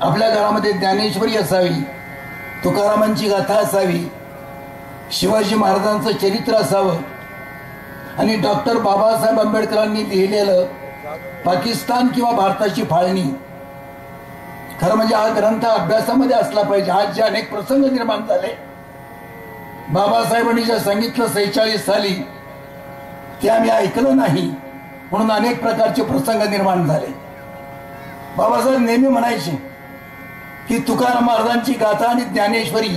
आपल्या घरामध्ये ज्ञानेश्वरी असावी, तुकारामांची गाथा असावी, शिवाजी महाराजांचं चरित्र असावं आणि डॉक्टर बाबासाहेब आंबेडकरांनी लिहिलेलं पाकिस्तान किंवा भारताची फाळणी, खरं म्हणजे हा ग्रंथ अभ्यासामध्ये असला पाहिजे. आज जे अनेक प्रसंग निर्माण झाले, बाबासाहेबांनी जे सांगितलं 46 साली ते आम्ही ऐकलं नाही म्हणून अनेक प्रकारचे प्रसंग निर्माण झाले. बाबासाहेब नेहमी म्हणायचे की तुकाराम महाराजांची गाथा आणि ज्ञानेश्वरी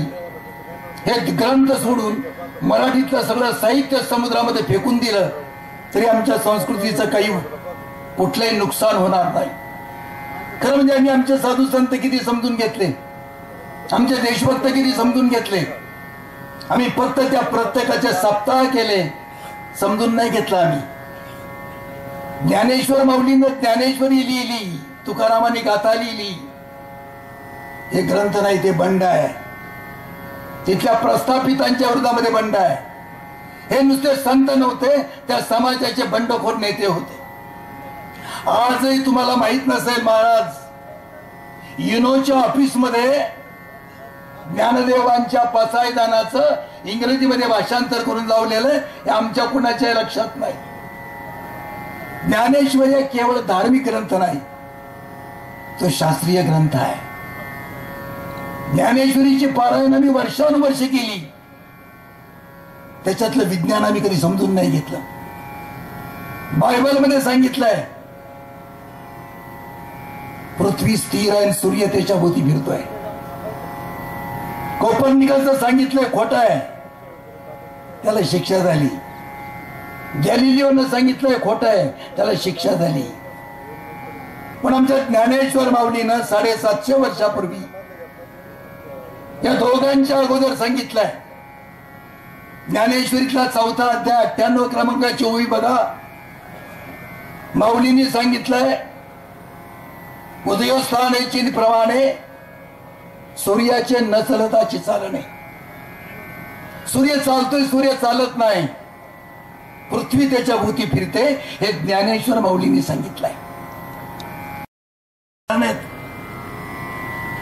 हे ग्रंथ सोडून मराठीतलं सगळं साहित्य समुद्रामध्ये फेकून दिलं तरी आमच्या संस्कृतीचं काही कुठलंही नुकसान होणार नाही. खरं म्हणजे आम्ही आमचे साधू संत किती समजून घेतले, आमचे देशभक्त किती समजून घेतले. आम्ही फक्त त्या प्रत्येकाचे सप्ताह केले, समजून नाही घेतलं. आम्ही ज्ञानेश्वर माऊलीनं ज्ञानेश्वरी लिहिली, तुकारामांनी गाथा लिहिली. हे ग्रंथ नाही, ते बंड आहे. तिथल्या प्रस्थापितांच्या विरोधामध्ये बंड आहे. हे नुसते संत नव्हते, त्या समाजाचे बंडखोर नेते होते. आजही तुम्हाला माहित नसेल, महाराज युनोच्या ऑफिसमध्ये ज्ञानदेवांच्या पसायदानाचं इंग्रजीमध्ये भाषांतर करून लावलेलं आहे, हे आमच्या कुणाच्याही लक्षात नाही. ज्ञानेश्वरी केवळ धार्मिक ग्रंथ नाही, तो शास्त्रीय ग्रंथ आहे. ज्ञानेश्वरीची पारायण आम्ही वर्षानुवर्षे केली, त्याच्यातलं विज्ञान आम्ही कधी समजून नाही घेतलं. बायबलमध्ये सांगितलंय पृथ्वी स्थिर आहे, सूर्य त्याच्या भोवती फिरतोय. कोपर्निकसचं सांगितलंय खोटं आहे, त्याला शिक्षा झाली. गॅलिलिओनं सांगितलंय खोटं आहे, त्याला शिक्षा झाली. पण आमच्या ज्ञानेश्वर माऊलीनं 750 वर्षापूर्वी या दोघांच्या अगोदर सांगितलंय. ज्ञानेश्वरीतला 4था अध्याय 98 क्रमांकाची ओवी बघा. माऊलींनी सांगितलंय उदयोस्थानाची प्रमाणे सूर्याचे न चलताची चालणे. सूर्य चालतोय, सूर्य चालत नाही, पृथ्वी त्याच्या भोवती फिरते, हे ज्ञानेश्वर माऊलींनी सांगितलंय.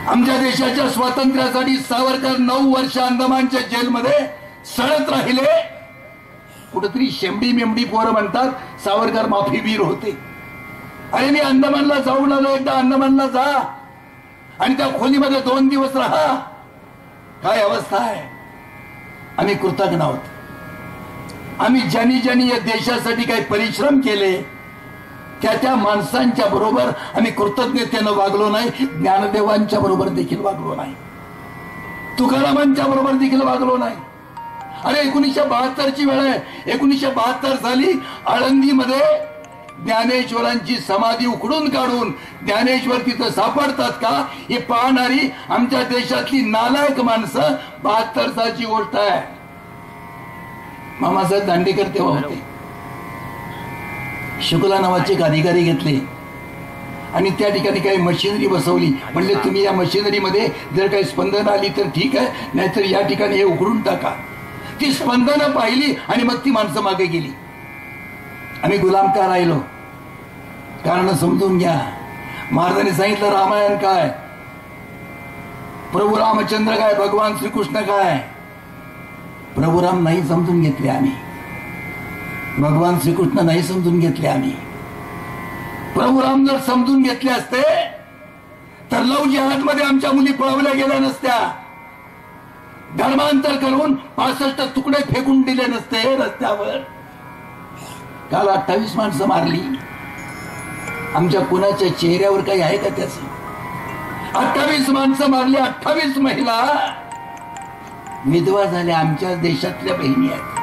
आमच्या देशाच्या स्वातंत्र्यासाठी सावरकर 9 वर्ष अंदमानच्या जेलमध्ये सडत राहिले. कुठेतरी शेमडी मेमडी पोरं म्हणतात सावरकर माफीवीर होते. अरे मी अंदमानला जाऊन आलो, एकदा अंदमानला जा आणि त्या खोलीमध्ये 2 दिवस राहा. काय अवस्था आहे. आम्ही कृतज्ञ आहोत. आम्ही ज्यांनी ज्यांनी या देशासाठी काही परिश्रम केले त्या माणसांच्या बरोबर आम्ही कृतज्ञतेनं वागलो नाही. ज्ञानदेवांच्या बरोबर देखील वागलो नाही, तुकारामांच्या बरोबर देखील वागलो नाही. अरे 1972ची वेळ आहे. 1972 साली आळंदीमध्ये ज्ञानेश्वरांची समाधी उखडून काढून ज्ञानेश्वर तिथं सापडतात का हे पाहणारी आमच्या देशातली नालायक माणसं 72 सालची गोष्ट आहे. मामासाहेब दांडेकर तेव्हा होते. शुक्ला नावाचे एक अधिकारी घेतले आणि त्या ठिकाणी काही मशिनरी बसवली. म्हणले तुम्ही या मशिनरीमध्ये जर काही स्पंदन आली तर ठीक आहे, नाहीतर या ठिकाणी हे उघडून टाका. ती स्पंदनं पाहिली आणि मग ती माणसं मागे गेली. आम्ही गुलाम का राहिलो? कारण समजून घ्या. महाराजांनी सांगितलं रामायण काय, प्रभू रामचंद्र काय, भगवान श्रीकृष्ण काय. प्रभू राम नाही समजून घेतले आम्ही, भगवान श्रीकृष्ण नाही समजून घेतले आम्ही. प्रभू राम जर समजून घेतले असते तर लव जिहाद मध्ये आमच्या मुली पळवल्या गेल्या नसत्या, धर्मांतर करून 65 तुकडे फेकून दिले नसते रस्त्यावर. काल 28 माणसं मारली. आमच्या कुणाच्या चेहऱ्यावर काही आहे का त्याचं? 28 माणसं मारली, 28 महिला विधवा झाल्या. आमच्या देशातल्या बहिणी आहेत.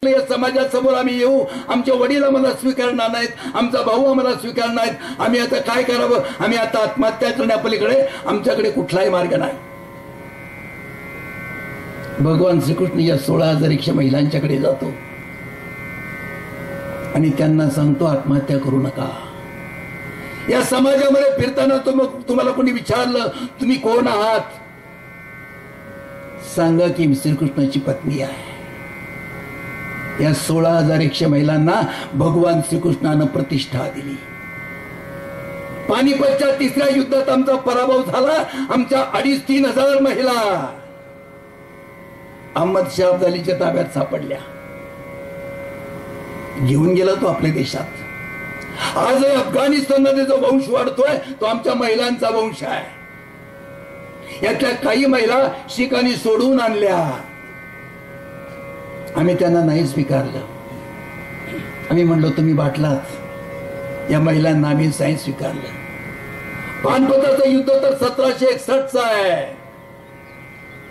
या समाजासमोर आम्ही येऊ, आमचे वडील आम्हाला स्वीकारणार नाहीत, आमचा भाऊ आम्हाला स्वीकारणार नाहीत. आम्ही आता काय करावं? आम्ही आता आत्महत्या करण्यापलीकडे आमच्याकडे कुठलाही मार्ग नाही. भगवान श्रीकृष्ण या 16,000 महिलांच्याकडे जातो आणि त्यांना सांगतो आत्महत्या करू नका. या समाजामध्ये फिरताना तुम्हाला कोणी विचारलं तुम्ही कोण आहात, सांगा की श्रीकृष्णाची पत्नी आहे. या 16,100 महिलांना भगवान श्रीकृष्णानं प्रतिष्ठा दिली. पानिपतच्या 3ऱ्या युद्धात आमचा पराभव झाला. आमच्या 2,500-3,000 महिला अहमद शाह अफजलीच्या ताब्यात सापडल्या. घेऊन गेला तो आपल्या देशात. आज अफगाणिस्तानमध्ये जो वंश वाढतोय तो आमच्या महिलांचा वंश आहे. यातल्या काही महिला शिखांनी सोडून आणल्या. आम्ही त्यांना नाही स्वीकारलं. आम्ही म्हणलो तुम्ही बाटलात, या महिलांना आम्ही नाही स्वीकारलं. पानिपताचं युद्ध तर 1761 आहे.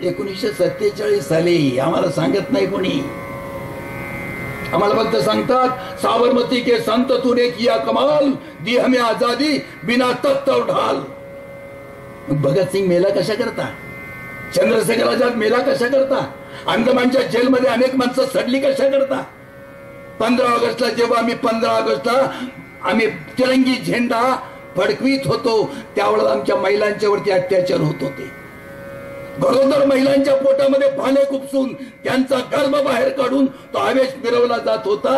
1947 साली आम्हाला सांगत नाही कोणी. आम्हाला फक्त सांगतात साबरमती के संत तूने किया कमाल, दी हमें आजादी बिना तख्त और ढाल. भगतसिंग मेला कशा करता, चंद्रशेखर आझाद मेला कशा करता, अंदमानच्या जेलमध्ये अनेक माणसं सडली कशा करता. 15 ऑगस्टला जेव्हा आम्ही तिरंगी झेंडा फडकवीत होतो त्यावेळेला आमच्या महिलांच्या वरती अत्याचार होत होते. गरोदर महिलांच्या पोटामध्ये भाले खुपसून त्यांचा गर्भ बाहेर काढून तो आवेश मिरवला जात होता.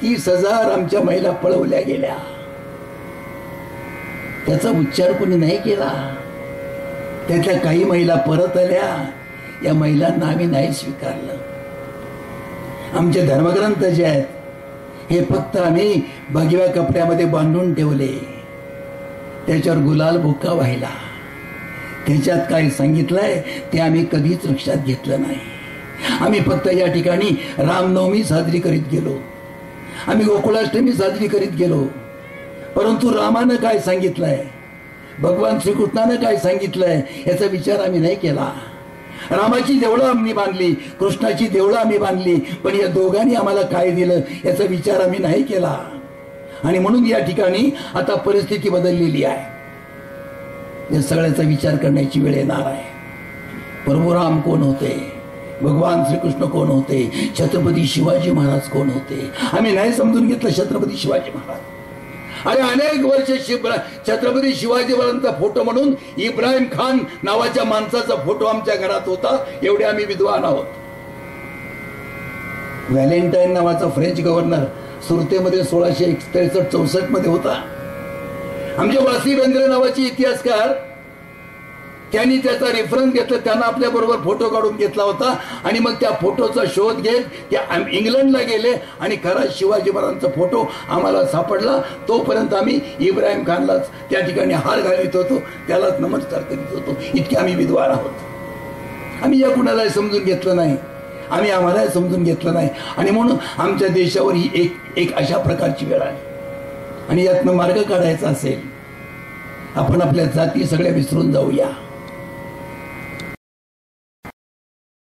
30,000 आमच्या महिला पळवल्या गेल्या. त्याचा उच्चार कोणी नाही केला. त्यातल्या काही महिला परत आल्या. या महिलांना आम्ही नाही स्वीकारलं. आमचे धर्मग्रंथ जे आहेत हे फक्त आम्ही भगव्या कपड्यामध्ये बांधून ठेवले. त्याच्यावर गुलाल बुक्का वाहिला. त्याच्यात काय सांगितलंय ते आम्ही कधीच लक्षात घेतलं नाही. आम्ही फक्त या ठिकाणी रामनवमी साजरी करीत गेलो, आम्ही गोकुळाष्टमी साजरी करीत गेलो. परंतु रामानं काय सांगितलंय, भगवान श्रीकृष्णानं काय सांगितलंय याचा विचार आम्ही नाही केला. रामाची देवळं आम्ही बांधली, कृष्णाची देवळं आम्ही बांधली, पण या दोघांनी आम्हाला काय दिलं याचा विचार आम्ही नाही केला. आणि म्हणून या ठिकाणी आता परिस्थिती बदललेली आहे. या सगळ्याचा विचार करण्याची वेळ येणार आहे. प्रभू राम कोण होते, भगवान श्रीकृष्ण कोण होते, छत्रपती शिवाजी महाराज कोण होते, आम्ही नाही समजून घेतलं. छत्रपती शिवाजी महाराज, अरे अनेक वर्ष छत्रपती शिवाजी महाराजांचा फोटो म्हणून इब्राहिम खान नावाच्या माणसाचा फोटो आमच्या घरात होता. एवढे आम्ही विद्वान आहोत. व्हॅलेंटाईन नावाचा फ्रेंच गव्हर्नर सुरतेमध्ये 1663-64 मध्ये होता. आमचे वासी बेंद्रे नावाचे इतिहासकार, त्यांनी त्याचा रेफरन्स घेतला. त्यांना आपल्या बरोबर फोटो काढून घेतला होता आणि मग त्या फोटोचा शोध घेत ते इंग्लंडला गेले आणि खरा शिवाजी महाराजांचा फोटो आम्हाला सापडला. तोपर्यंत आम्ही इब्राहिम खानलाच त्या ठिकाणी हार घालीत होतो, त्यालाच नमस्कार करीत होतो. इतके आम्ही विद्वान आहोत. आम्ही या कुणालाही समजून घेतलं नाही, आम्ही आम्हालाही समजून घेतलं नाही. आणि म्हणून आमच्या देशावर ही एक अशा प्रकारची वेळ आली. आणि यातनं मार्ग काढायचा असेल, आपण आपल्या जाती सगळ्या विसरून जाऊया.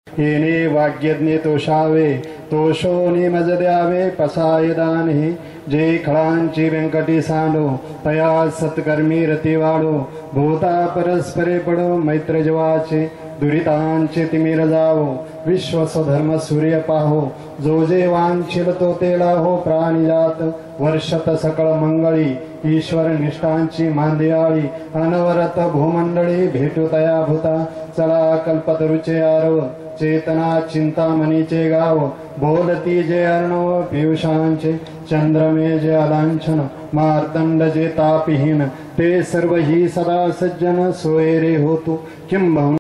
येणे वाग्यज्ञे तोषावे, तोषोनी मज द्यावे पसाय दाने. जे खळांची व्यंकटी सांडो, तया सत्कर्मी रती वाढो. भूता परस्परे पडो मैत्र जवाचे, दुरितांचे तिमिर जावो. विश्व स्वधर्म सूर्य पाहो, जो जे वांछिल तो तेला हो. प्राणिजात वर्षत सकळ मंगळी, ईश्वर निष्ठांची मांदियाळी. अनवरत भूमंडळी भेटू तया भूता. चला कल्पतरुचे आरव, चेतना चिंतामणीचे गाव. बोलती जे अर्णव पियुषांचे, चंद्रमे जे अलांछन. मार्तंड जे तापहीन, ते सर्व ही सदा सज्जन. सोयरे होतो किंबहुना